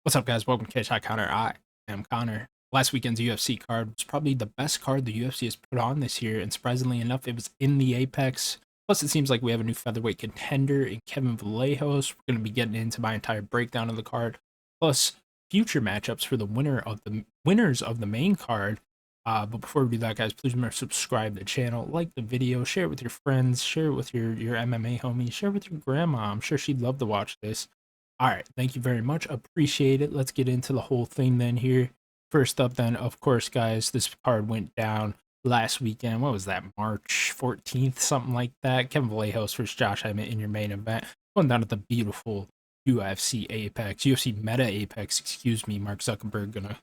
What's up, guys? Welcome to K-Shot Connor. I am Connor. Last weekend's UFC card was probably the best card the UFC has put on this year, and surprisingly enough, it was in the Apex. Plus, it seems like we have a new featherweight contender in Kevin Vallejos. We're going to be getting into my entire breakdown of the card, plus future matchups for the winners of the main card. But before we do that, guys, please remember to subscribe to the channel, like the video, share it with your friends, share it with your MMA homies, share it with your grandma. I'm sure she'd love to watch this. All right, thank you very much. Appreciate it. Let's get into the whole thing then here. First up, then, of course, guys, this card went down last weekend. What was that, March 14th, something like that? Kevin Vallejos versus Josh Emmett in your main event. Going down at the beautiful UFC Apex, UFC Meta Apex, excuse me. Mark Zuckerberg gonna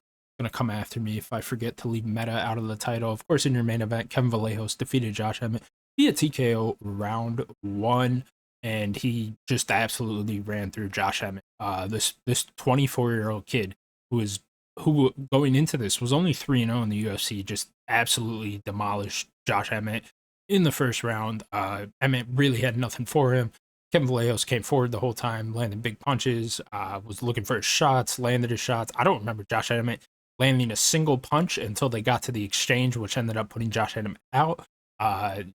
come after me if I forget to leave Meta out of the title. Of course, in your main event, Kevin Vallejos defeated Josh Emmett via TKO round one, and he just absolutely ran through Josh Emmett. This 24-year-old kid who going into this was only 3-0 in the UFC, just absolutely demolished Josh Emmett in the first round. Emmett really had nothing for him. Kevin Vallejos came forward the whole time, landing big punches, was looking for his shots, landed his shots. I don't remember Josh Emmett landing a single punch until they got to the exchange, which ended up putting Josh Emmett out.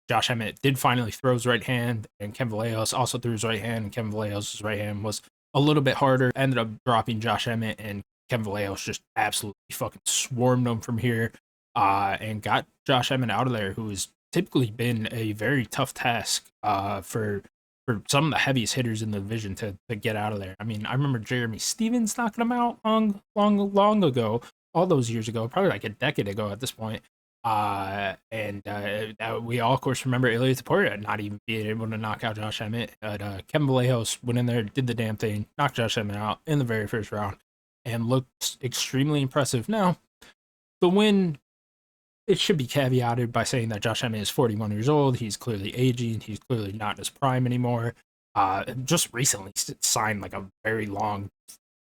Josh Emmett did finally throw his right hand, and Kevin Vallejos also threw his right hand, and Kevin Vallejos' right hand was a little bit harder. Ended up dropping Josh Emmett, and Kevin Vallejos just absolutely fucking swarmed him from here, and got Josh Emmett out of there, who has typically been a very tough task for some of the heaviest hitters in the division to get out of there. I mean, I remember Jeremy Stevens knocking him out long ago, all those years ago, probably like a decade ago at this point. We all, of course, remember Ilya Taporia not even being able to knock out Josh Emmett. But Kevin Vallejos went in there, did the damn thing, knocked Josh Emmett out in the very first round, and looked extremely impressive. Now, the win, it should be caveated by saying that Josh Emmett is 41 years old. He's clearly aging. He's clearly not in his prime anymore. Just recently signed like a very long,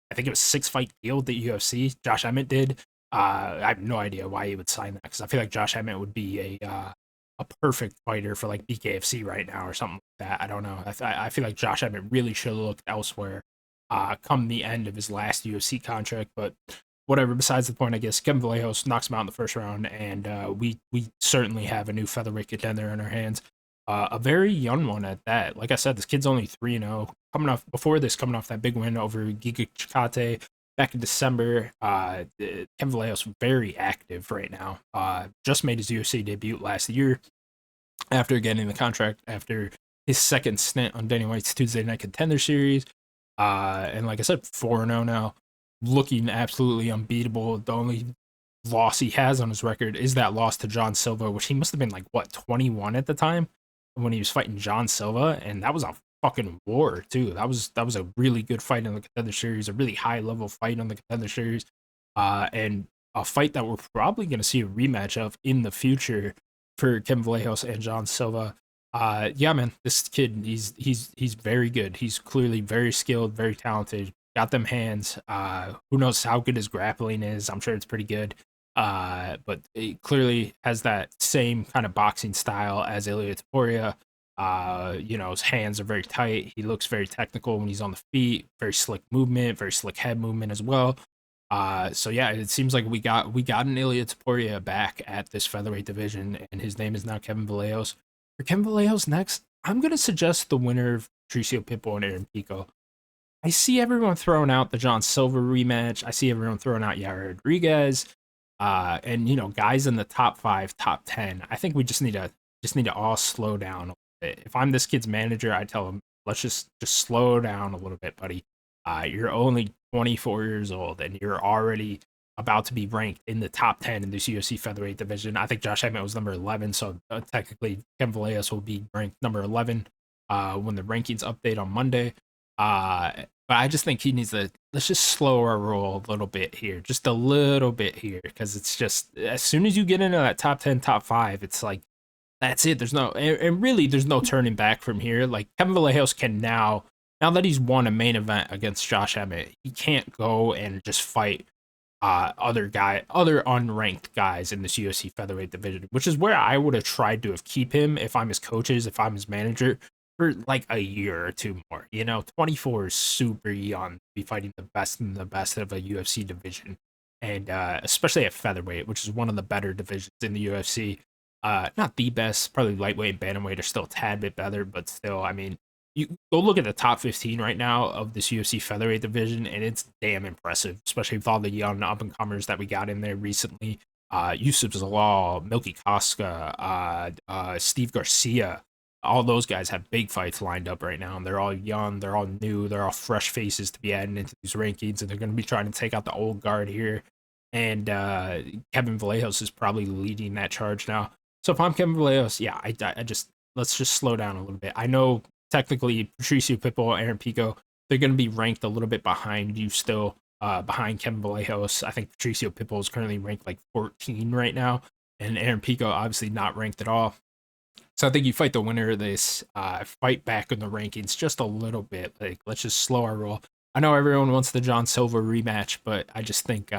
I think it was 6-fight deal with the UFC. Josh Emmett did. I have no idea why he would sign that, because I feel like Josh Emmett would be a perfect fighter for like BKFC right now or something like that. I don't know. I feel like Josh Emmett really should have looked elsewhere come the end of his last UFC contract, but whatever. Besides the point, I guess Kevin Vallejos knocks him out in the first round, and we certainly have a new featherweight contender in our hands. A very young one at that. Like I said, this kid's only 3-0. Coming off that big win over Giga Chikate back in December. Kevin Vallejos very active right now. Just made his UFC debut last year after getting the contract after his second stint on Dana White's Tuesday Night Contender Series. And like I said, 4-0 now, looking absolutely unbeatable. The only loss he has on his record is that loss to John Silva, which he must have been like, what, 21 at the time when he was fighting John Silva, and that was a fucking war too. That was a really good fight in the Contender Series, a really high level fight on the Contender Series, and a fight that we're probably going to see a rematch of in the future for Kevin Vallejos and John Silva. Yeah, man, this kid, he's very good. He's clearly very skilled, very talented. Got them hands. Who knows how good his grappling is? I'm sure it's pretty good. But he clearly has that same kind of boxing style as Ilya Taporia. His hands are very tight. He looks very technical when he's on the feet. Very slick movement, very slick head movement as well. So yeah, it seems like we got an Ilya Taporia back at this featherweight division, and his name is now Kevin Vallejos. For Kevin Vallejos next, I'm gonna suggest the winner of Patricio Pitbull and Aaron Pico. I see everyone throwing out the John Silver rematch. I see everyone throwing out Yair Rodriguez, and guys in the top 5, top 10. I think we just need to all slow down a little bit. If I'm this kid's manager, I tell him, let's just slow down a little bit, buddy. You're only 24 years old, and you're already about to be ranked in the top 10 in this UFC featherweight division. I think Josh Emmett was number 11, so technically Kevin Vallejos will be ranked number 11 when the rankings update on Monday. But I just think he needs to, let's just slow our roll a little bit here, just a little bit here, because it's just, as soon as you get into that top 10, top 5, it's like, that's it. And really, there's no turning back from here. Like, Kevin Vallejos can now that he's won a main event against Josh Emmett, he can't go and just fight other unranked guys in this UFC featherweight division, which is where I would have tried to have keep him if I'm his coaches, if I'm his manager, for like a year or two more. 24 is super young to be fighting the best and the best of a UFC division, and especially at featherweight, which is one of the better divisions in the UFC. Not the best, probably lightweight and bantamweight are still a tad bit better, but still, I mean, you go look at the top 15 right now of this UFC featherweight division, and it's damn impressive, especially with all the young up and comers that we got in there recently. Yusuf Zalal, Milky Koska, Steve Garcia, all those guys have big fights lined up right now, and they're all young, they're all new, they're all fresh faces to be adding into these rankings, and they're going to be trying to take out the old guard here. And Kevin Vallejos is probably leading that charge now. So if I'm Kevin Vallejos, yeah, I just let's just slow down a little bit. I know technically Patricio Pitbull, Aaron Pico, they're going to be ranked a little bit behind you still, behind Kevin Vallejos. I think Patricio Pitbull is currently ranked like 14 right now, and Aaron Pico obviously not ranked at all. So I think you fight the winner of this, fight back in the rankings just a little bit. Like, let's just slow our roll. I know everyone wants the John Silva rematch, but I just think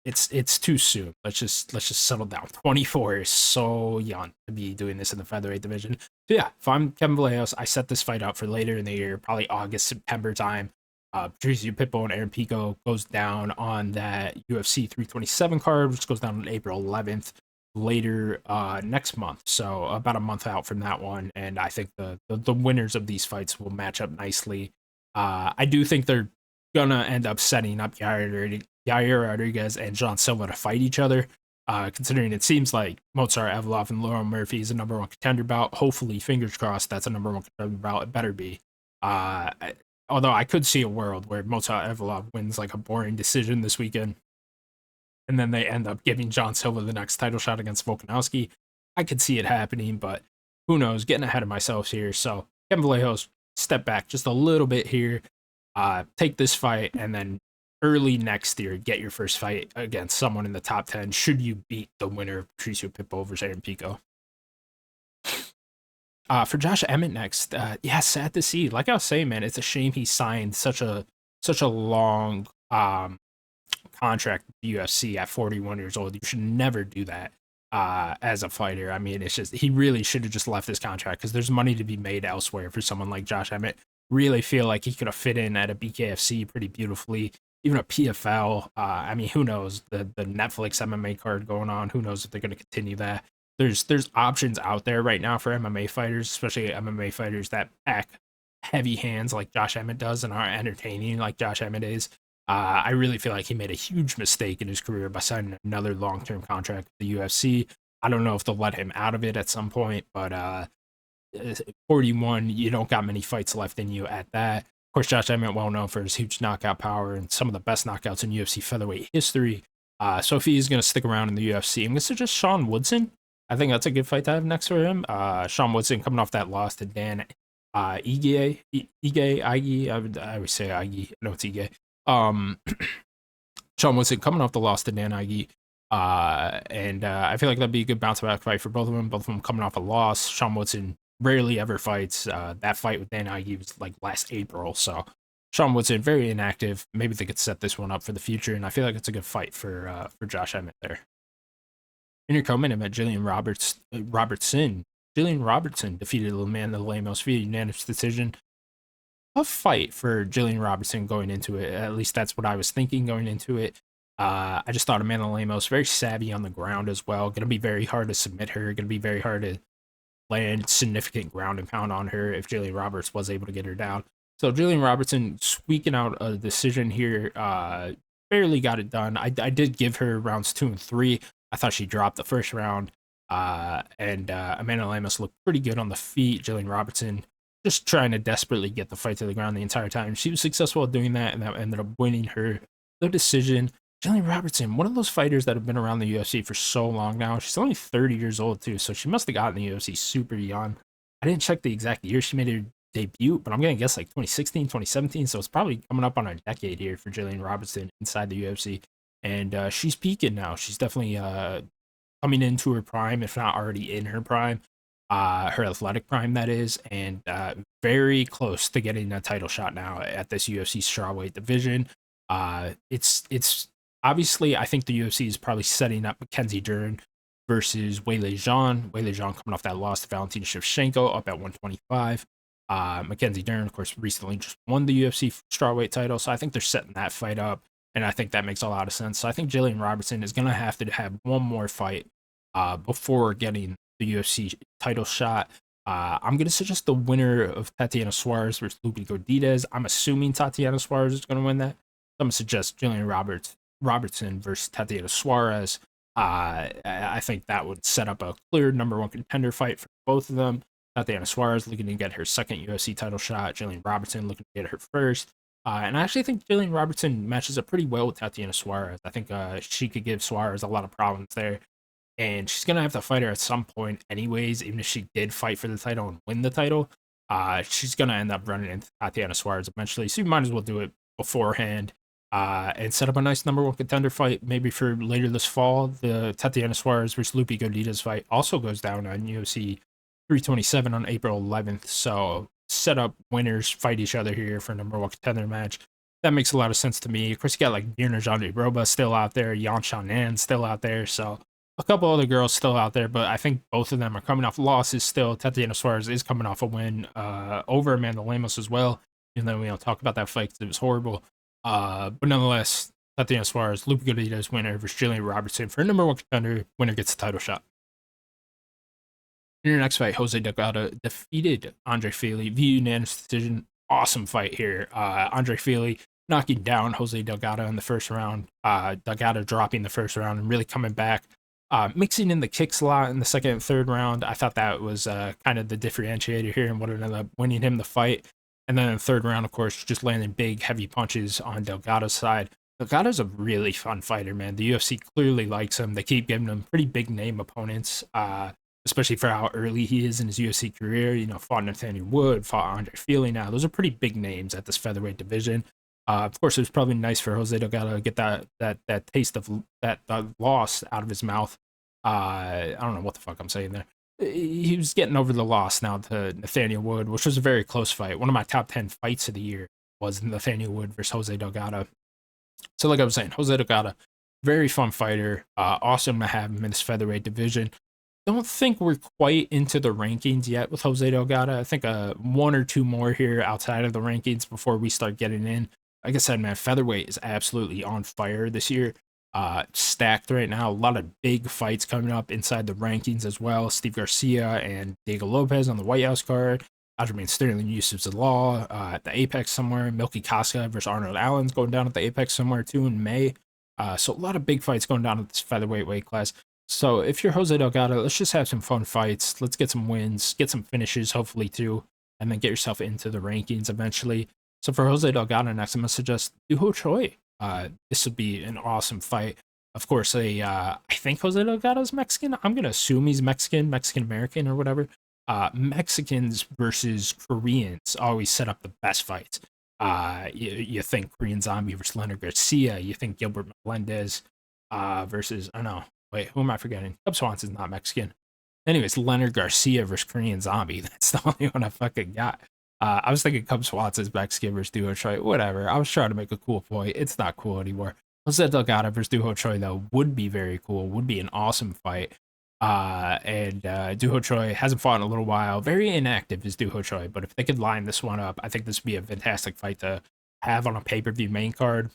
it's too soon. Let's just settle down. 24 is so young to be doing this in the featherweight division. So yeah, if I'm Kevin Vallejos, I set this fight up for later in the year, probably August, September time. Patricio Pitbull and Aaron Pico goes down on that UFC 327 card, which goes down on April 11th later next month. So about a month out from that one, and I think the winners of these fights will match up nicely. I do think they're gonna end up setting up Yair Rodriguez and John Silva to fight each other. Considering it seems like Mozart Evloev and Laurel Murphy is a number one contender bout. Hopefully, fingers crossed, that's a number one contender bout. It better be. Uh, Although I could see a world where Mozart Evloev wins like a boring decision this weekend, and then they end up giving John Silva the next title shot against Volkanovski. I could see it happening, but who knows? Getting ahead of myself here. So Kevin Vallejos, step back just a little bit here. Take this fight, and then early next year, get your first fight against someone in the top 10. Should you beat the winner of Patricio Pitbull versus Aaron Pico? For Josh Emmett next, yeah, sad to see. Like I was saying, man, it's a shame he signed such a long contract with the UFC at 41 years old. You should never do that as a fighter. I mean, it's just he really should have just left this contract because there's money to be made elsewhere for someone like Josh Emmett. Really feel like he could have fit in at a BKFC pretty beautifully, even a PFL. I mean, who knows the Netflix MMA card going on? Who knows if they're going to continue that? There's options out there right now for MMA fighters, especially MMA fighters that pack heavy hands like Josh Emmett does and are entertaining like Josh Emmett is. I really feel like he made a huge mistake in his career by signing another long-term contract with the UFC. I don't know if they'll let him out of it at some point, but 41, you don't got many fights left in you at that. Of course, Josh Emmett, well known for his huge knockout power and some of the best knockouts in UFC featherweight history. So if he's going to stick around in the UFC, I'm going to suggest Sean Woodson. I think that's a good fight to have next for him. Sean Woodson coming off that loss to Dan Ige. I always say Ige. I know it's Ige. Sean Woodson coming off the loss to Dan Ige. And I feel like that'd be a good bounce back fight for both of them. Both of them coming off a loss. Sean Woodson rarely ever fights. That fight with Dan Ige was like last April. So Sean Woodson very inactive. Maybe they could set this one up for the future. And I feel like it's a good fight for Josh Emmett there. In your co-main event, Robertson. Jillian Robertson defeated Amanda Lemos via unanimous decision. A fight for Jillian Robertson going into it. At least that's what I was thinking going into it. I just thought Amanda Lemos very savvy on the ground as well. Going to be very hard to submit her. Going to be very hard to land significant ground and pound on her if Jillian Roberts was able to get her down. So Jillian Robertson squeaking out a decision here. Barely got it done. I did give her rounds 2 and 3. I thought she dropped the first round. And Amanda Lemos looked pretty good on the feet. Jillian Robertson just trying to desperately get the fight to the ground the entire time. She was successful at doing that, and that ended up winning her the decision. Jillian Robertson, one of those fighters that have been around the UFC for so long now. She's only 30 years old, too, so she must have gotten the UFC super young. I didn't check the exact year she made her debut, but I'm going to guess like 2016, 2017, so it's probably coming up on a decade here for Jillian Robertson inside the UFC. And she's peaking now. She's definitely coming into her prime, if not already in her prime. Her athletic prime, that is, and very close to getting a title shot now at this UFC strawweight division. It's obviously, I think the UFC is probably setting up Mackenzie Dern versus Weili Zhang. Weili Zhang coming off that loss to Valentina Shevchenko up at 125. Mackenzie Dern, of course, recently just won the UFC strawweight title, so I think they're setting that fight up, and I think that makes a lot of sense. So I think Jillian Robertson is going to have one more fight before getting the UFC title shot. I'm going to suggest the winner of Tatiana Suarez versus Lupi Gordidez. I'm assuming Tatiana Suarez is going to win that. So I'm going to suggest Robertson versus Tatiana Suarez. I think that would set up a clear number one contender fight for both of them. Tatiana Suarez looking to get her second UFC title shot. Jillian Robertson looking to get her first. And I actually think Jillian Robertson matches up pretty well with Tatiana Suarez. I think she could give Suarez a lot of problems there. And she's going to have to fight her at some point, anyways, even if she did fight for the title and win the title. She's going to end up running into Tatiana Suarez eventually. So you might as well do it beforehand and set up a nice number one contender fight maybe for later this fall. The Tatiana Suarez versus Lupi Gordidez fight also goes down on UFC 327 on April 11th. So set up winners fight each other here for a number one contender match. That makes a lot of sense to me. Of course, you got like Virna Jandiroba still out there, Yan Xiaonan still out there. So a couple other girls still out there, but I think both of them are coming off losses still. Tatiana Suarez is coming off a win over Amanda Lemos as well, even though we don't talk about that fight because it was horrible. But nonetheless, Tatiana Suarez, Lupi Gordidez winner versus Jillian Robertson for a number one contender. Winner gets the title shot. In your next fight, Jose Delgado defeated Andre Fili via unanimous decision. Awesome fight here. Andre Fili knocking down Jose Delgado in the first round. Delgado dropping the first round and really coming back. Mixing in the kicks a lot in the second and third round. I thought that was kind of the differentiator here and what ended up winning him the fight. And then in the third round, of course, just landing big, heavy punches on Delgado's side. Delgado's a really fun fighter, man. The UFC clearly likes him. They keep giving him pretty big name opponents, especially for how early he is in his UFC career. You know, fought Nathaniel Wood, fought Andre Fili now. Those are pretty big names at this featherweight division. Of course, it was probably nice for Jose Delgado to get that taste of that loss out of his mouth. I don't know what the fuck I'm saying there. He was getting over the loss now to Nathaniel Wood, which was a very close fight. One of my top 10 fights of the year was Nathaniel Wood versus Jose Delgado. So like I was saying, Jose Delgado, very fun fighter. Awesome to have him in this featherweight division. Don't think we're quite into the rankings yet with Jose Delgado. I think one or two more here outside of the rankings before we start getting in. Like I said, man, featherweight is absolutely on fire this year. Stacked right now. A lot of big fights coming up inside the rankings as well. Steve Garcia and Diego Lopez on the White House card. Aljamain Sterling, Yusuf Zalal at the Apex somewhere. Milky Casca versus Arnold Allen's going down at the Apex somewhere too in May. So a lot of big fights going down at this featherweight weight class. So if you're Jose Delgado, let's just have some fun fights. Let's get some wins, get some finishes, hopefully too, and then get yourself into the rankings eventually. So for Jose Delgado next, I'm gonna suggest Duho Choi. This would be an awesome fight. Of course, I think Jose Delgado is Mexican. I'm gonna assume he's Mexican, Mexican American or whatever. Mexicans versus Koreans always set up the best fights. You think Korean Zombie versus Leonard Garcia. You think Gilbert Melendez versus, I don't know. Wait, who am I forgetting? Cub Swanson's not Mexican. Anyways, Leonard Garcia versus Korean Zombie. That's the only one I fucking got. I was thinking Cub Swanson's Mexican versus Duho Choi. Whatever. I was trying to make a cool point. It's not cool anymore. Jose Delgado versus Duho Choi, though, would be very cool. Would be an awesome fight. And Duho Choi hasn't fought in a little while. Very inactive is Duho Choi, but if they could line this one up, I think this would be a fantastic fight to have on a pay-per-view main card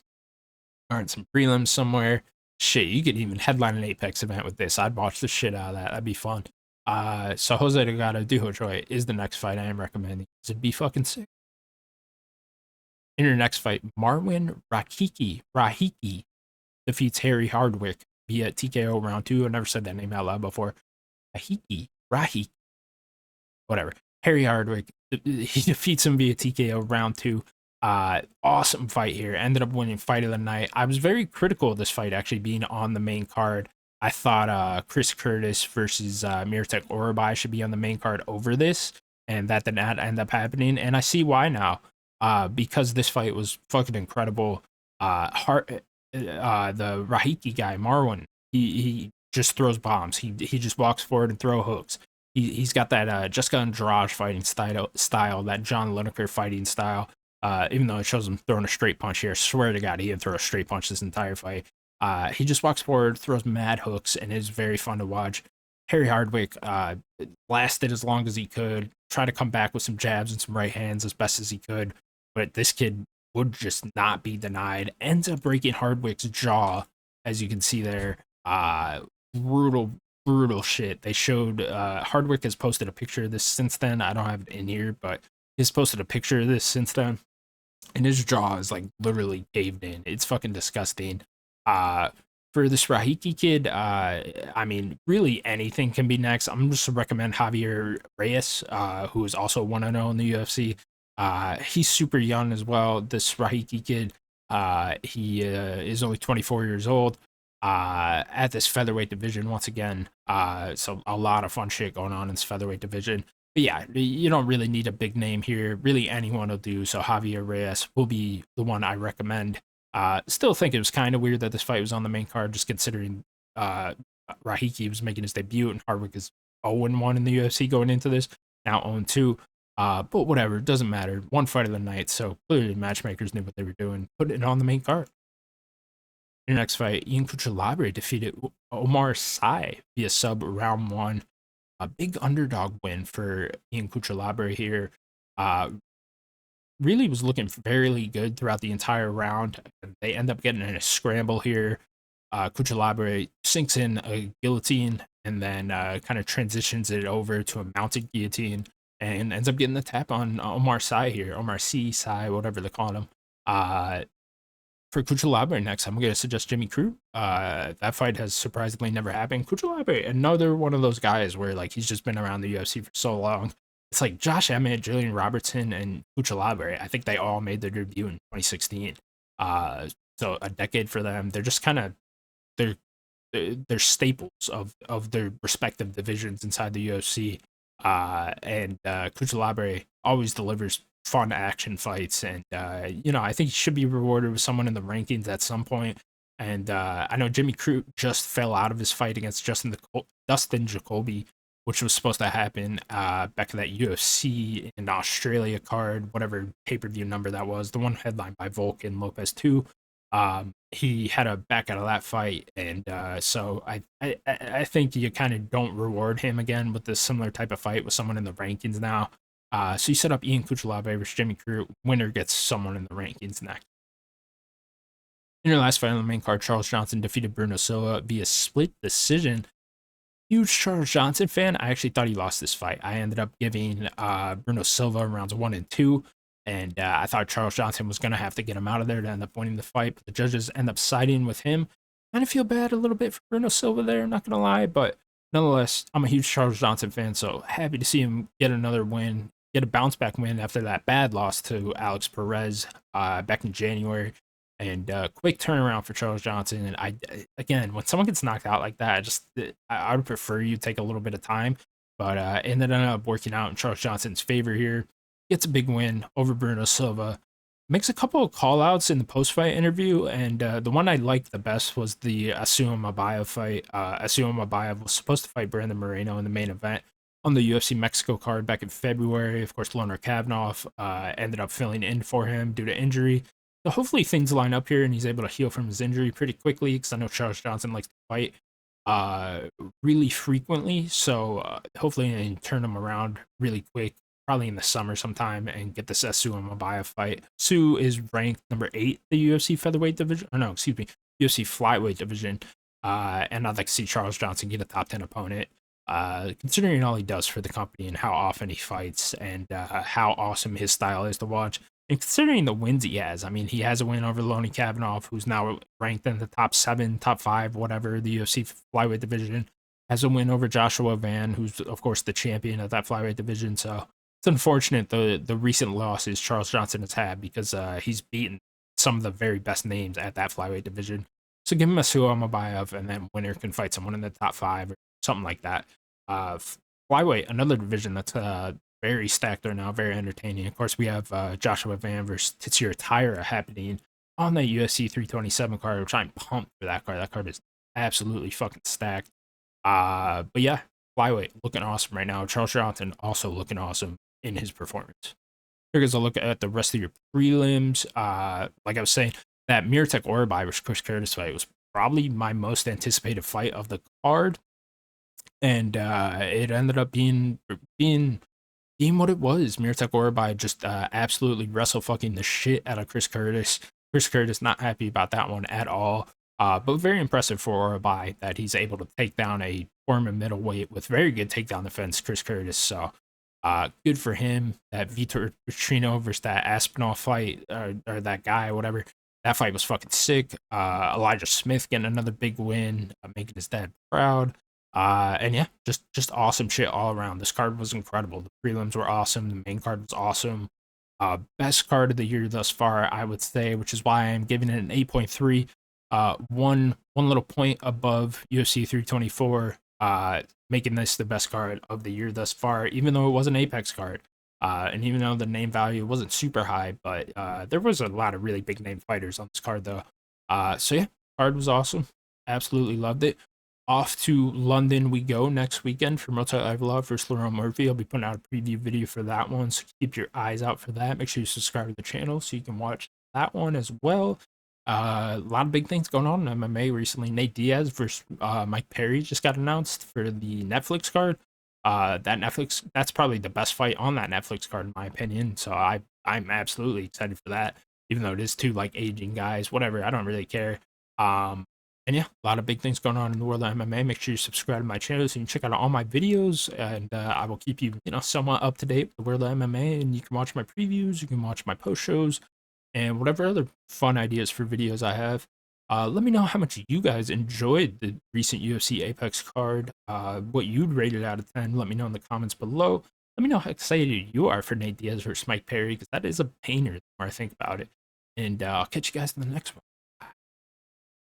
or in some prelims somewhere. Shit, you could even headline an Apex event with this. I'd watch the shit out of that. That'd be fun. So Jose Delgado, Duho Choi is the next fight I am recommending. It'd be fucking sick. In your next fight, Marwin Rahiki defeats Harry Hardwick via TKO round 2. I've never said that name out loud before. Rahiki. Whatever. Harry Hardwick, he defeats him via TKO round 2. Awesome fight here. Ended up winning fight of the night. I was very critical of this fight actually being on the main card. I thought Chris Curtis versus Mirtek Orobai should be on the main card over this, and that did not end up happening. And I see why now. Because this fight was fucking incredible. The Rahiki guy, Marwan, he just throws bombs. He just walks forward and throw hooks. He's got that Jessica Andrade fighting style, that John Lineker fighting style. Even though it shows him throwing a straight punch here, I swear to God, he didn't throw a straight punch this entire fight. He just walks forward, throws mad hooks, and is very fun to watch. Harry Hardwick lasted as long as he could, try to come back with some jabs and some right hands as best as he could. But this kid would just not be denied. Ends up breaking Hardwick's jaw, as you can see there. Brutal, brutal shit. They showed Hardwick has posted a picture of this since then. I don't have it in here, but he's posted a picture of this since then, and his jaw is like literally caved in. It's fucking disgusting. Uh, for this Rahiki kid, I mean, really anything can be next. I'm just gonna recommend Javier Reyes, who is also 1-0 in the UFC. He's super young as well. This Rahiki kid, he is only 24 years old. At this featherweight division once again. So a lot of fun shit going on in this featherweight division. But yeah, you don't really need a big name here. Really, anyone will do. So Javier Reyes will be the one I recommend. Still think it was kind of weird that this fight was on the main card, just considering Rahiki was making his debut and Hardwick is 0-1 in the UFC going into this, now 0-2. But whatever, it doesn't matter. One fight of the night, so clearly matchmakers knew what they were doing, putting it on the main card. Your next fight, Ian Cucciolabre defeated Omar Sy via sub round 1. A big underdog win for Ian Cucciolabre here. Really was looking fairly good throughout the entire round. They end up getting in a scramble here. Cucciolabre sinks in a guillotine and then kind of transitions it over to a mounted guillotine and ends up getting the tap on Omar Sy here. Omar Sy, whatever they call him. For Cucciolabre next, I'm going to suggest Jimmy Crute. That fight has surprisingly never happened. Cucciolabre, another one of those guys where like he's just been around the UFC for so long. It's like Josh Emmett, Julian Robertson, and Cucciolabre. I think they all made their debut in 2016. So a decade for them. They're just kind of they're staples of their respective divisions inside the UFC. And Cucciolabre always delivers fun action fights, and I think he should be rewarded with someone in the rankings at some point. And I know Jimmy Crute just fell out of his fight against Dustin Jacoby, which was supposed to happen back in that UFC in Australia card, whatever pay-per-view number that was, the one headlined by Volk and Lopez 2. He had to back out of that fight, and so I think you kind of don't reward him again with this similar type of fight with someone in the rankings now. So you set up Ian Cucciolabre versus Jimmy Crute. Winner gets someone in the rankings next. In your last fight on the main card, Charles Johnson defeated Bruno Silva via split decision. Huge Charles Johnson fan. I actually thought he lost this fight. I ended up giving Bruno Silva rounds 1 and 2. And I thought Charles Johnson was going to have to get him out of there to end up winning the fight. But the judges end up siding with him. Kind of feel bad a little bit for Bruno Silva there, not going to lie. But nonetheless, I'm a huge Charles Johnson fan. So happy to see him get another win, get a bounce back win after that bad loss to Alex Perez back in January. And quick turnaround for Charles Johnson. And again, when someone gets knocked out like that, I would prefer you take a little bit of time. But ended up working out in Charles Johnson's favor here. Gets a big win over Bruno Silva. Makes a couple of call-outs in the post-fight interview, and the one I liked the best was the Asuma Mabayev fight. Asuma Mabayev was supposed to fight Brandon Moreno in the main event on the UFC Mexico card back in February. Of course, Loner Kavnov ended up filling in for him due to injury. So hopefully things line up here and he's able to heal from his injury pretty quickly, because I know Charles Johnson likes to fight really frequently. So hopefully they can turn him around really quick, probably in the summer sometime, and get this Asuma Mabayev fight. Sue is ranked number 8 the UFC featherweight division. Or no, excuse me, UFC flyweight division. And I'd like to see Charles Johnson get a top 10 opponent. Considering all he does for the company and how often he fights and how awesome his style is to watch. And considering the wins he has, I mean, he has a win over Lonnie Kavanaugh, who's now ranked in the top 7, top 5, whatever, the UFC flyweight division. Has a win over Joshua Van, who's, of course, the champion of that flyweight division. So it's unfortunate the recent losses Charles Johnson has had, because he's beaten some of the very best names at that flyweight division. So give him a Asuma Mabayev, and then winner can fight someone in the top 5 or something like that. Flyweight, another division that's very stacked right now, very entertaining. Of course, we have Joshua Van versus Tetsuro Taira happening on the UFC 327 card, which I'm pumped for that card. That card is absolutely fucking stacked. But yeah, flyweight looking awesome right now. Charles Johnson also looking awesome in his performance. Here's a look at the rest of your prelims. Like I was saying, that Mirotic Orabai versus Chris Curtis fight was probably my most anticipated fight of the card. And it ended up being being what it was. Mirtek Orabai just absolutely wrestle fucking the shit out of Chris Curtis. Chris Curtis not happy about that one at all. But very impressive for Orabai that he's able to take down a former middleweight with very good takedown defense, Chris Curtis. So good for him. That Vitor Petrino versus that Aspinall fight, or that guy, whatever. That fight was fucking sick. Elijah Smith getting another big win, making his dad proud. And yeah, just awesome shit all around. This card was incredible. The prelims were awesome. The main card was awesome. Best card of the year thus far, I would say, which is why I'm giving it an 8.3. One little point above UFC 324, making this the best card of the year thus far, even though it was an Apex card. And even though the name value wasn't super high, but there was a lot of really big name fighters on this card, though. So yeah, card was awesome. Absolutely loved it. Off to London we go next weekend for Multi Love versus Laurent Murphy. I'll be putting out a preview video for that one, so keep your eyes out for that. Make sure you subscribe to the channel so you can watch that one as well. A lot of big things going on in MMA recently. Nate Diaz versus Mike Perry just got announced for the Netflix card. That's probably the best fight on that Netflix card in my opinion. So I'm absolutely excited for that. Even though it is two like aging guys, whatever, I don't really care. And yeah, a lot of big things going on in the world of MMA. Make sure you subscribe to my channel so you can check out all my videos, and I will keep you, somewhat up to date with the world of MMA. And you can watch my previews, you can watch my post shows, and whatever other fun ideas for videos I have. Let me know how much you guys enjoyed the recent UFC Apex card. What you'd rate it out of 10. Let me know in the comments below. Let me know how excited you are for Nate Diaz versus Mike Perry, because that is a painer the more I think about it. And I'll catch you guys in the next one.